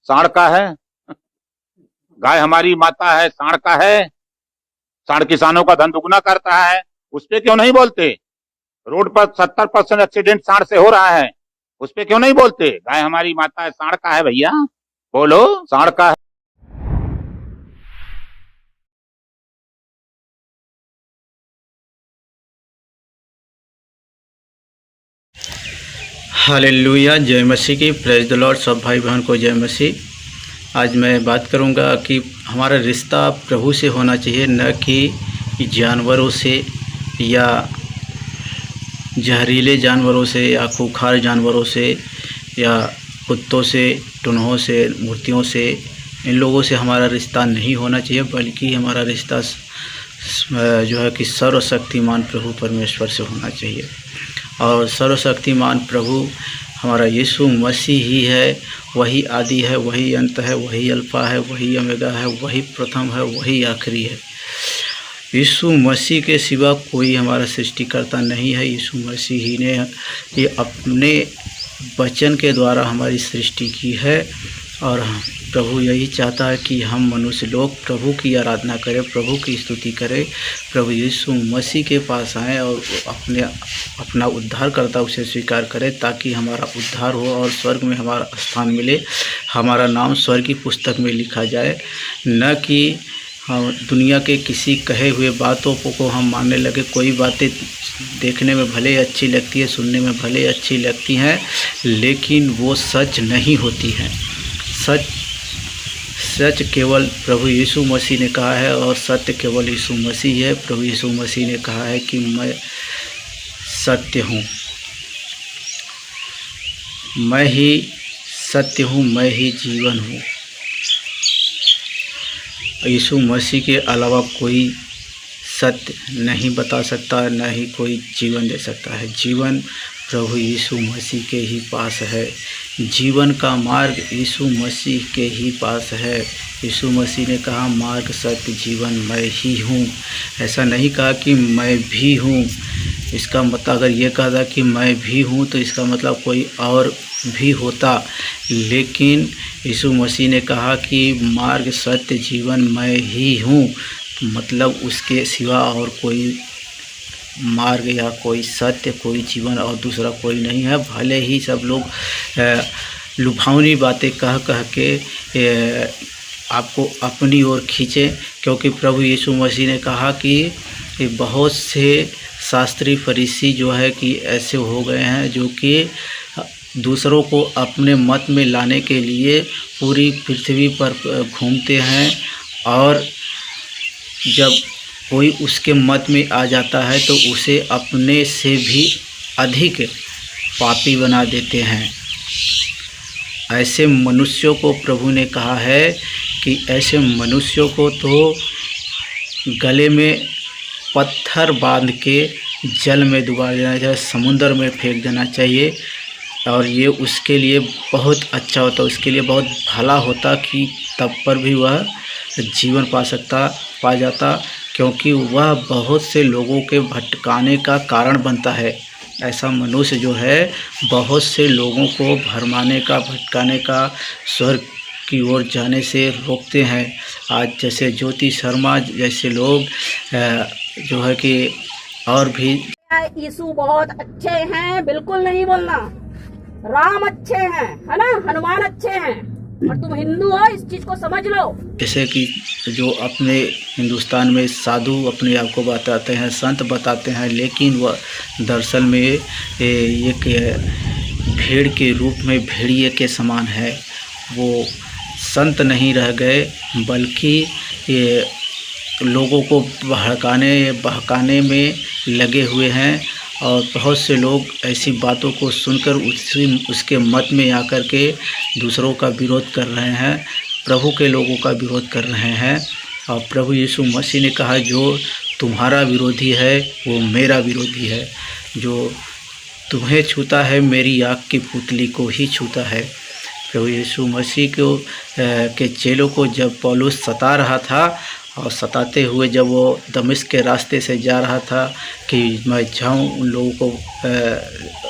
सांड का है। गाय हमारी माता है, सांड का है। सांड किसानों का धन दुगना करता है, उस पे क्यों नहीं बोलते? रोड पर 70% एक्सीडेंट सांड से हो रहा है, उस पे क्यों नहीं बोलते? गाय हमारी माता है, सांड का है भैया, बोलो सांड का है। हालेलुया, जय मसीह की। Praise the Lord. सब भाई बहन को जय मसीह। आज मैं बात करूंगा कि हमारा रिश्ता प्रभु से होना चाहिए, न कि जानवरों से या जहरीले जानवरों से या खूंखार जानवरों से या कुत्तों से, टुनहों से, मूर्तियों से। इन लोगों से हमारा रिश्ता नहीं होना चाहिए, बल्कि हमारा रिश्ता जो है कि सर्वशक्तिमान प्रभु परमेश्वर से होना चाहिए। और सर्वशक्तिमान प्रभु हमारा यीशु मसीह ही है। वही आदि है, वही अंत है, वही अल्फा है, वही ओमेगा है, वही प्रथम है, वही आखिरी है। यीशु मसीह के सिवा कोई हमारा सृष्टिकर्ता नहीं है। यीशु मसीह ही ने ये अपने वचन के द्वारा हमारी सृष्टि की है। और प्रभु यही चाहता है कि हम मनुष्य लोग प्रभु की आराधना करें, प्रभु की स्तुति करें, प्रभु यीशु मसीह के पास आएँ और अपना उद्धारकर्ता उसे स्वीकार करें, ताकि हमारा उद्धार हो और स्वर्ग में हमारा स्थान मिले, हमारा नाम स्वर्ग की पुस्तक में लिखा जाए। न कि हम दुनिया के किसी कहे हुए बातों को हम मानने लगे। कोई बातें देखने में भले अच्छी लगती है, सुनने में भले अच्छी लगती हैं, लेकिन वो सच नहीं होती हैं। सच केवल प्रभु यीशु मसीह ने कहा है, और सत्य केवल यीशु मसीह है। प्रभु यीशु मसीह ने कहा है कि मैं सत्य हूँ, मैं ही सत्य हूँ, मैं ही जीवन हूँ। यीशु मसीह के अलावा कोई सत्य नहीं बता सकता, न ही कोई जीवन दे सकता है। जीवन प्रभु यीशु मसीह के ही पास है। जीवन का मार्ग यीशु मसीह के ही पास है। यीशु मसीह ने कहा, मार्ग सत्य जीवन मैं ही हूँ। ऐसा नहीं कहा कि मैं भी हूँ। इसका मतलब अगर ये कहा था कि मैं भी हूँ, तो इसका मतलब कोई और भी होता। लेकिन यीशु मसीह ने कहा कि मार्ग सत्य जीवन मैं ही हूँ, मतलब उसके सिवा और कोई मार्ग या कोई सत्य, कोई जीवन और दूसरा कोई नहीं है। भले ही सब लोग लुभावनी बातें कह के आपको अपनी ओर खींचें, क्योंकि प्रभु यीशु मसीह ने कहा कि बहुत से शास्त्री फरीसी जो है कि ऐसे हो गए हैं, जो कि दूसरों को अपने मत में लाने के लिए पूरी पृथ्वी पर घूमते हैं, और जब कोई उसके मत में आ जाता है तो उसे अपने से भी अधिक पापी बना देते हैं। ऐसे मनुष्यों को प्रभु ने कहा है कि ऐसे मनुष्यों को तो गले में पत्थर बांध के जल में डुबा देना चाहिए, समुद्र में फेंक देना चाहिए। और ये उसके लिए बहुत अच्छा होता, उसके लिए बहुत भला होता कि तब पर भी वह जीवन पा जाता, क्योंकि वह बहुत से लोगों के भटकाने का कारण बनता है। ऐसा मनुष्य जो है बहुत से लोगों को भरमाने का, भटकाने का, स्वर्ग की ओर जाने से रोकते हैं। आज जैसे ज्योति शर्मा जैसे लोग जो है कि और भी। यीशु बहुत अच्छे हैं, बिल्कुल नहीं बोलना। राम अच्छे हैं, है ना, हनुमान अच्छे हैं, और तुम हिंदू हो, इस चीज को समझ लो। जैसे कि जो अपने हिंदुस्तान में साधु अपने आप को बताते हैं, संत बताते हैं, लेकिन वह दरअसल में एक भेड़ के रूप में भेड़िए के समान है। वो संत नहीं रह गए, बल्कि ये लोगों को बहकाने में लगे हुए हैं। और बहुत से लोग ऐसी बातों को सुनकर उसके मत में आकर के दूसरों का विरोध कर रहे हैं, प्रभु के लोगों का विरोध कर रहे हैं। और प्रभु यीशु मसीह ने कहा, जो तुम्हारा विरोधी है वो मेरा विरोधी है, जो तुम्हें छूता है मेरी आँख की पुतली को ही छूता है। प्रभु यीशु मसीह के चेलों को जब पौलुस सता रहा था और सताते हुए जब वो दमिश्क के रास्ते से जा रहा था कि मैं जाऊं उन लोगों को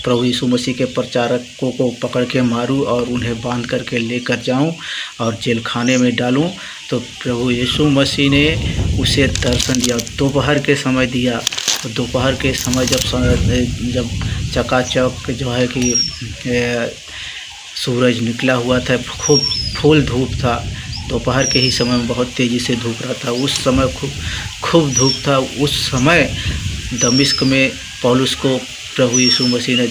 प्रभु यीशु मसीह के प्रचारकों को पकड़ के मारूं और उन्हें बांध करके लेकर जाऊं और जेल खाने में डालूं, तो प्रभु यीशु मसीह ने उसे दर्शन दिया। दोपहर के समय दिया। दोपहर के समय जब चकाचक जो है कि सूरज निकला हुआ था, खूब फुल धूप था। दोपहर के ही समय में बहुत तेज़ी से धूप रहा था। उस समय खूब धूप था। उस समय दमिश्क में पौलुस को प्रभु यीशु मसीह ने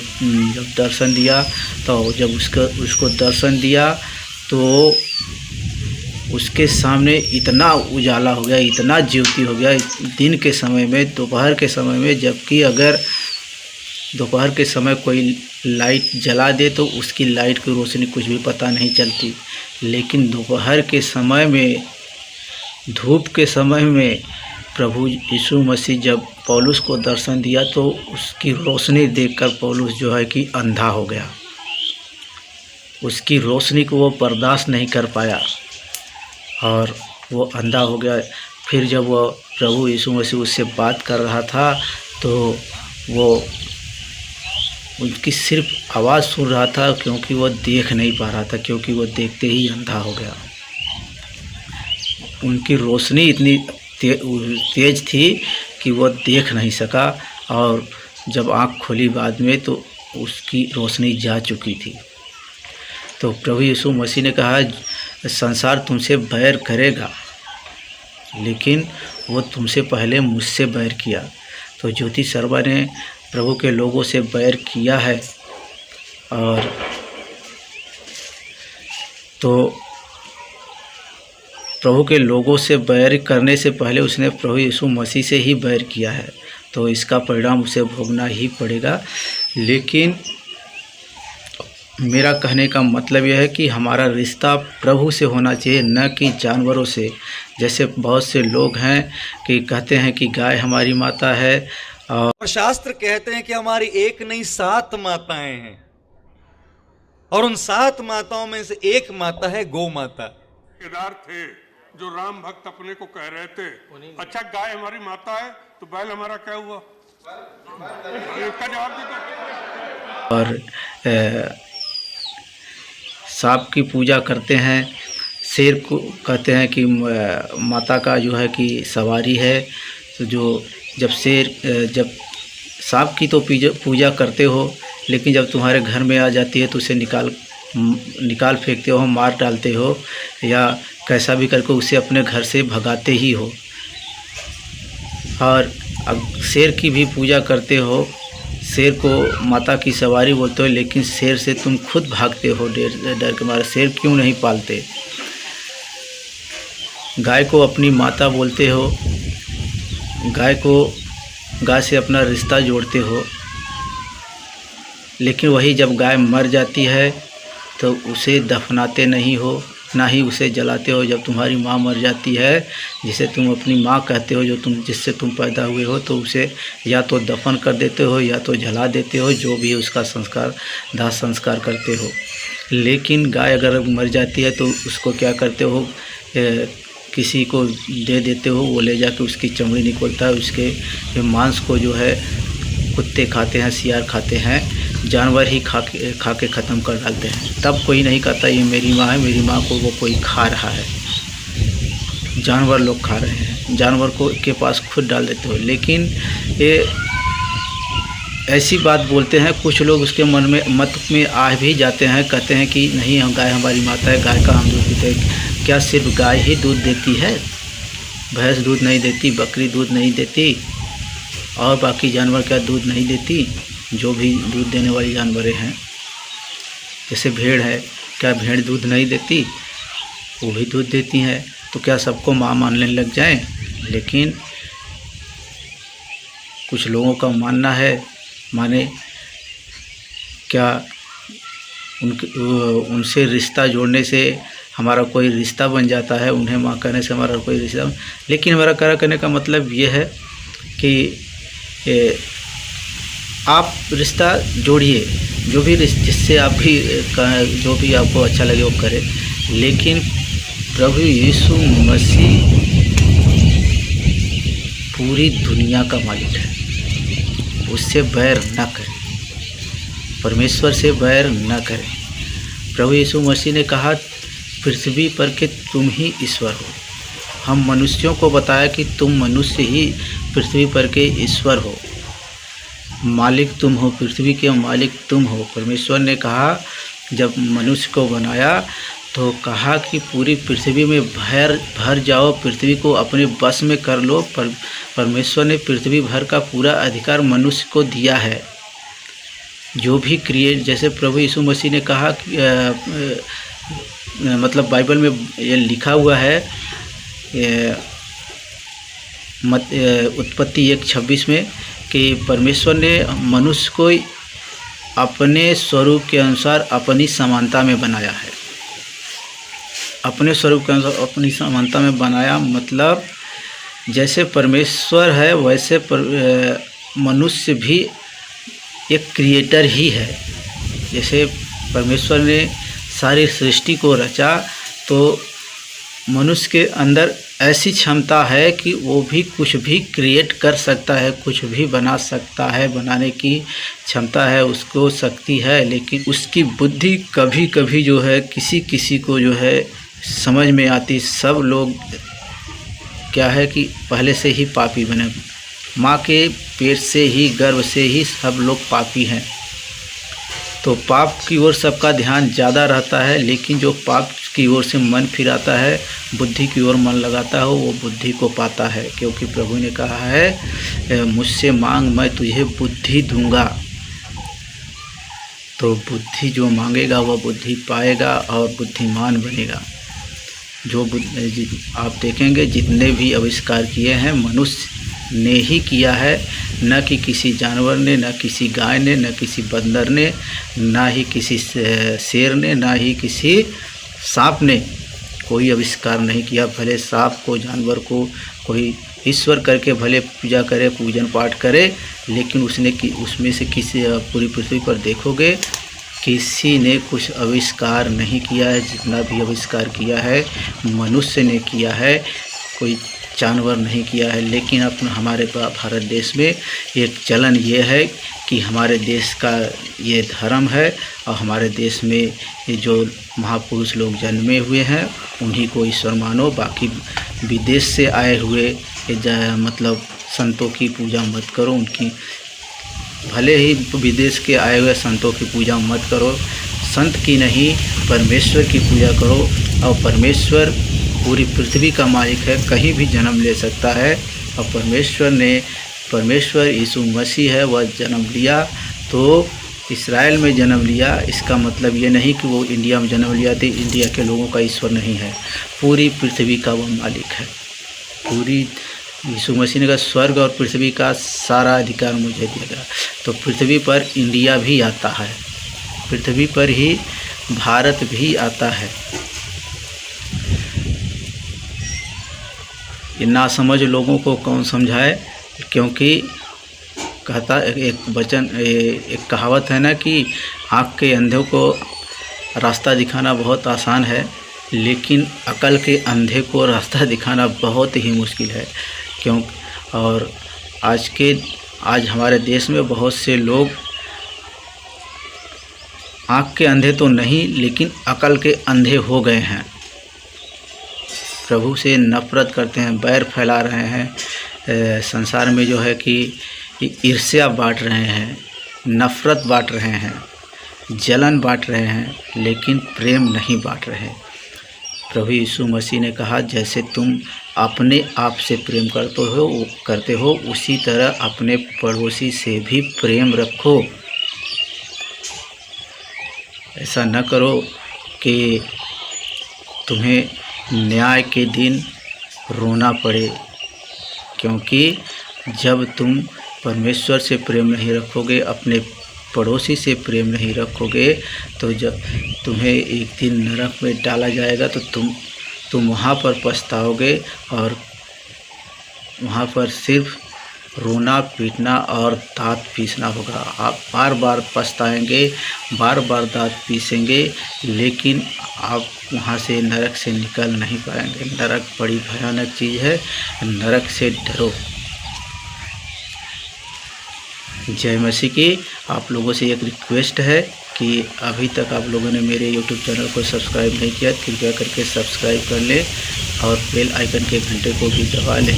जब दर्शन दिया, तो जब उसको दर्शन दिया तो उसके सामने इतना उजाला हो गया, इतना ज्योति हो गया दिन के समय में, दोपहर के समय में। जबकि अगर दोपहर के समय कोई लाइट जला दे तो उसकी लाइट की रोशनी कुछ भी पता नहीं चलती, लेकिन दोपहर के समय में, धूप के समय में प्रभु यीशु मसीह जब पौलुस को दर्शन दिया तो उसकी रोशनी देखकर पौलुस जो है कि अंधा हो गया। उसकी रोशनी को वो बर्दाश्त नहीं कर पाया और वो अंधा हो गया। फिर जब वो प्रभु यीशु मसीह उससे बात कर रहा था तो वो उनकी सिर्फ आवाज़ सुन रहा था, क्योंकि वो देख नहीं पा रहा था, क्योंकि वो देखते ही अंधा हो गया। उनकी रोशनी इतनी तेज थी कि वो देख नहीं सका, और जब आँख खोली बाद में तो उसकी रोशनी जा चुकी थी। तो प्रभु यीशु मसीह ने कहा, संसार तुमसे बैर करेगा, लेकिन वो तुमसे पहले मुझसे बैर किया। तो ज्योति सर्मा ने प्रभु के लोगों से बैर किया है, और तो प्रभु के लोगों से बैर करने से पहले उसने प्रभु यीशु मसीह से ही बैर किया है, तो इसका परिणाम उसे भोगना ही पड़ेगा। लेकिन मेरा कहने का मतलब यह है कि हमारा रिश्ता प्रभु से होना चाहिए, न कि जानवरों से। जैसे बहुत से लोग हैं कि कहते हैं कि गाय हमारी माता है, और शास्त्र कहते हैं कि हमारी एक नहीं 7 माताएं हैं, और उन 7 माताओं में से एक माता है गौ माता। केदार थे जो राम भक्त अपने को कह रहे थे, अच्छा गाय हमारी माता है तो बैल हमारा क्या हुआ? इसका जवाब दे दो। और सांप की पूजा करते हैं, शेर को कहते हैं कि माता का जो है कि सवारी है। तो जब सांप की तो पूजा करते हो, लेकिन जब तुम्हारे घर में आ जाती है तो उसे निकाल फेंकते हो, मार डालते हो, या कैसा भी करके उसे अपने घर से भगाते ही हो। और अब शेर की भी पूजा करते हो, शेर को माता की सवारी बोलते हो, लेकिन शेर से तुम खुद भागते हो डर के मारे। शेर क्यों नहीं पालते? गाय को अपनी माता बोलते हो, गाय से अपना रिश्ता जोड़ते हो, लेकिन वही जब गाय मर जाती है तो उसे दफनाते नहीं हो, ना ही उसे जलाते हो। जब तुम्हारी माँ मर जाती है, जिसे तुम अपनी माँ कहते हो, जिससे तुम पैदा हुए हो, तो उसे या तो दफन कर देते हो या तो जला देते हो, जो भी उसका दाह संस्कार करते हो। लेकिन गाय अगर मर जाती है तो उसको क्या करते हो, किसी को दे देते हो, वो ले जाके उसकी चमड़ी निकलता है, उसके मांस को जो है कुत्ते खाते हैं, सियार खाते हैं, जानवर ही खा के ख़त्म कर डालते हैं। तब कोई नहीं कहता ये मेरी माँ है, मेरी माँ को वो कोई खा रहा है। जानवर लोग खा रहे हैं, जानवर को के पास खुद डाल देते हो। लेकिन ये ऐसी बात बोलते हैं कुछ लोग, उसके मत में आ भी जाते हैं, कहते हैं कि नहीं, हम गाय हमारी माता है, गाय का हम दूध पीते हैं। क्या सिर्फ गाय ही दूध देती है? भैंस दूध नहीं देती, बकरी दूध नहीं देती, और बाकी जानवर क्या दूध नहीं देती? जो भी दूध देने वाली जानवरें हैं, जैसे भेड़ है, क्या भेड़ दूध नहीं देती? वो भी दूध देती हैं। तो क्या सबको माँ मानने लग जाएं? लेकिन कुछ लोगों का मानना है, माने क्या उनसे रिश्ता जोड़ने से हमारा कोई रिश्ता बन जाता है, उन्हें माँ कहने से हमारा कोई रिश्ता। लेकिन हमारा कहने का मतलब ये है कि आप रिश्ता जोड़िए, जिससे आप भी जो भी आपको अच्छा लगे वो करें। लेकिन प्रभु यीशु मसीह पूरी दुनिया का मालिक है, उससे बैर न करें, परमेश्वर से बैर न करें। प्रभु यीशु मसीह ने कहा पृथ्वी पर के तुम ही ईश्वर हो। हम मनुष्यों को बताया कि तुम मनुष्य ही पृथ्वी पर के ईश्वर हो, मालिक तुम हो, पृथ्वी के मालिक तुम हो। परमेश्वर ने कहा जब मनुष्य को बनाया तो कहा कि पूरी पृथ्वी में भर जाओ, पृथ्वी को अपने बस में कर लो। परमेश्वर ने पृथ्वी भर का पूरा अधिकार मनुष्य को दिया है। जो भी क्रिएट, जैसे प्रभु यीशु मसीह ने कहा मतलब बाइबल में ये लिखा हुआ है उत्पत्ति 1:26 में कि परमेश्वर ने मनुष्य को अपने स्वरूप के अनुसार अपनी समानता में बनाया है। अपने स्वरूप के अनुसार अपनी समानता में बनाया मतलब जैसे परमेश्वर है वैसे मनुष्य भी एक क्रिएटर ही है। जैसे परमेश्वर ने सारी सृष्टि को रचा तो मनुष्य के अंदर ऐसी क्षमता है कि वो भी कुछ भी क्रिएट कर सकता है, कुछ भी बना सकता है, बनाने की क्षमता है, उसको शक्ति है। लेकिन उसकी बुद्धि कभी कभी जो है किसी को जो है समझ में आती। सब लोग क्या है कि पहले से ही पापी बने, माँ के पेट से ही, गर्भ से ही सब लोग पापी हैं। तो पाप की ओर सबका ध्यान ज़्यादा रहता है, लेकिन जो पाप की ओर से मन फिराता है, बुद्धि की ओर मन लगाता है, वो बुद्धि को पाता है। क्योंकि प्रभु ने कहा है मुझसे मांग मैं तुझे बुद्धि दूंगा। तो बुद्धि जो मांगेगा वह बुद्धि पाएगा और बुद्धिमान बनेगा। जो आप देखेंगे जितने भी आविष्कार किए हैं मनुष्य ने ही किया है, न कि किसी जानवर ने, न किसी गाय ने, न किसी बंदर ने, ना ही किसी शेर ने, ना ही किसी सांप ने कोई आविष्कार नहीं किया। भले सांप को, जानवर को कोई ईश्वर करके भले पूजा करे, पूजन पाठ करे, लेकिन उसमें से किसी पूरी पृथ्वी पर देखोगे किसी ने कुछ आविष्कार नहीं किया है। जितना भी आविष्कार किया है मनुष्य ने किया है, कोई जानवर नहीं किया है। लेकिन अपना हमारे भारत देश में एक चलन ये है कि हमारे देश का ये धर्म है और हमारे देश में ये जो महापुरुष लोग जन्मे हुए हैं उन्हीं को ईश्वर मानो। बाकी विदेश से आए हुए मतलब संतों की पूजा मत करो। उनकी भले ही विदेश के आए हुए संतों की पूजा मत करो, संत की नहीं परमेश्वर की पूजा करो। और परमेश्वर पूरी पृथ्वी का मालिक है, कहीं भी जन्म ले सकता है। और परमेश्वर यीशु मसीह है, वह जन्म लिया तो इस्राएल में जन्म लिया। इसका मतलब ये नहीं कि वो इंडिया में जन्म लिया तो इंडिया के लोगों का ईश्वर नहीं है, पूरी पृथ्वी का वो मालिक है। पूरी यीशु मसीह ने कहा स्वर्ग और पृथ्वी का सारा अधिकार मुझे दिया। तो पृथ्वी पर इंडिया भी आता है, पृथ्वी पर ही भारत भी आता है। ये नासमझ लोगों को कौन समझाए, क्योंकि कहता एक कहावत है ना कि आँख के अंधों को रास्ता दिखाना बहुत आसान है, लेकिन अकल के अंधे को रास्ता दिखाना बहुत ही मुश्किल है। क्यों? और आज हमारे देश में बहुत से लोग आँख के अंधे तो नहीं लेकिन अकल के अंधे हो गए हैं। प्रभु से नफरत करते हैं, बैर फैला रहे हैं, संसार में जो है कि ईर्ष्या बांट रहे हैं, नफरत बांट रहे हैं, जलन बांट रहे हैं, लेकिन प्रेम नहीं बांट रहे। प्रभु यीशु मसीह ने कहा जैसे तुम अपने आप से प्रेम करते हो उसी तरह अपने पड़ोसी से भी प्रेम रखो। ऐसा न करो कि तुम्हें न्याय के दिन रोना पड़े, क्योंकि जब तुम परमेश्वर से प्रेम नहीं रखोगे, अपने पड़ोसी से प्रेम नहीं रखोगे, तो जब तुम्हें एक दिन नरक में डाला जाएगा तो तुम वहाँ पर पछताओगे और वहाँ पर सिर्फ रोना पीटना और दांत पीसना होगा। आप बार बार पछताएंगे, बार बार दांत पीसेंगे, लेकिन आप वहाँ से नरक से निकल नहीं पाएंगे। नरक बड़ी भयानक चीज़ है, नरक से डरो। जय मसीह की। आप लोगों से एक रिक्वेस्ट है कि अभी तक आप लोगों ने मेरे YouTube चैनल को सब्सक्राइब नहीं किया, कृपया करके सब्सक्राइब कर लें और बेल आइकन के घंटे को भी दबा लें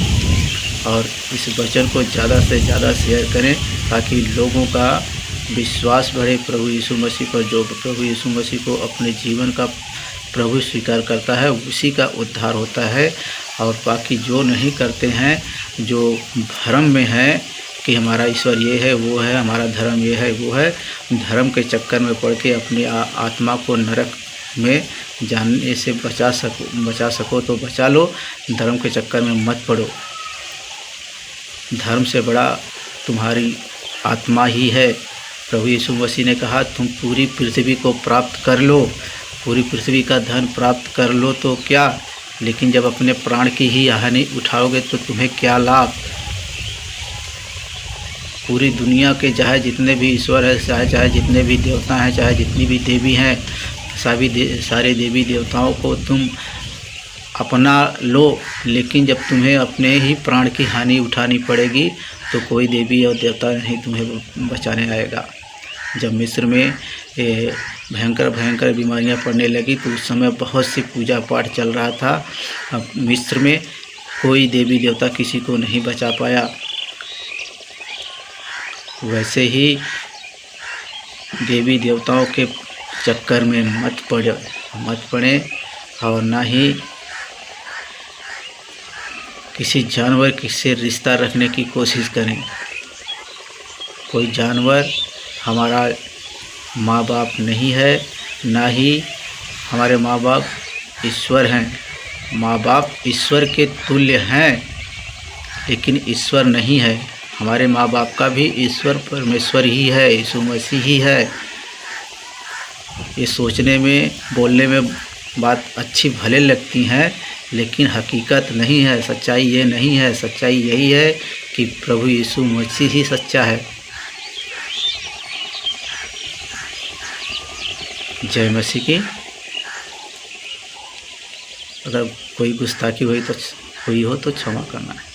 और इस वचन को ज़्यादा से ज़्यादा शेयर करें ताकि लोगों का विश्वास बढ़े प्रभु यीशु मसीह पर। जो प्रभु यीशु मसीह को अपने जीवन का प्रभु स्वीकार करता है उसी का उद्धार होता है। और बाकी जो नहीं करते हैं, जो भ्रम में है कि हमारा ईश्वर ये है वो है, हमारा धर्म ये है वो है, धर्म के चक्कर में पड़ के अपनी आत्मा को नरक में जाने से बचा सको तो बचा लो, धर्म के चक्कर में मत पड़ो। धर्म से बड़ा तुम्हारी आत्मा ही है। प्रभु यीशु मसीह ने कहा तुम पूरी पृथ्वी को प्राप्त कर लो, पूरी पृथ्वी का धन प्राप्त कर लो तो क्या, लेकिन जब अपने प्राण की ही हानि उठाओगे तो तुम्हें क्या लाभ। पूरी दुनिया के चाहे जितने भी ईश्वर है, चाहे जितने भी देवता हैं, चाहे जितनी भी देवी हैं, सारे देवी देवताओं को तुम अपना लो, लेकिन जब तुम्हें अपने ही प्राण की हानि उठानी पड़ेगी तो कोई देवी और देवता नहीं तुम्हें बचाने आएगा। जब मिस्र में भयंकर बीमारियां पड़ने लगी तो उस समय बहुत सी पूजा पाठ चल रहा था। मिस्र में कोई देवी देवता किसी को नहीं बचा पाया। वैसे ही देवी देवताओं के चक्कर में मत पड़े और ना ही किसी जानवर से रिश्ता रखने की कोशिश करें। कोई जानवर हमारा माँ बाप नहीं है, ना ही हमारे माँ बाप ईश्वर हैं। माँ बाप ईश्वर के तुल्य हैं लेकिन ईश्वर नहीं है। हमारे माँ बाप का भी ईश्वर परमेश्वर ही है, यीशु मसीह ही है। ये सोचने में बोलने में बात अच्छी भले लगती हैं लेकिन हकीकत नहीं है, सच्चाई ये नहीं है। सच्चाई यही है कि प्रभु यीशु मसीह ही सच्चा है। जय मसीह की। अगर कोई गुस्ताखी हुई तो क्षमा करना है।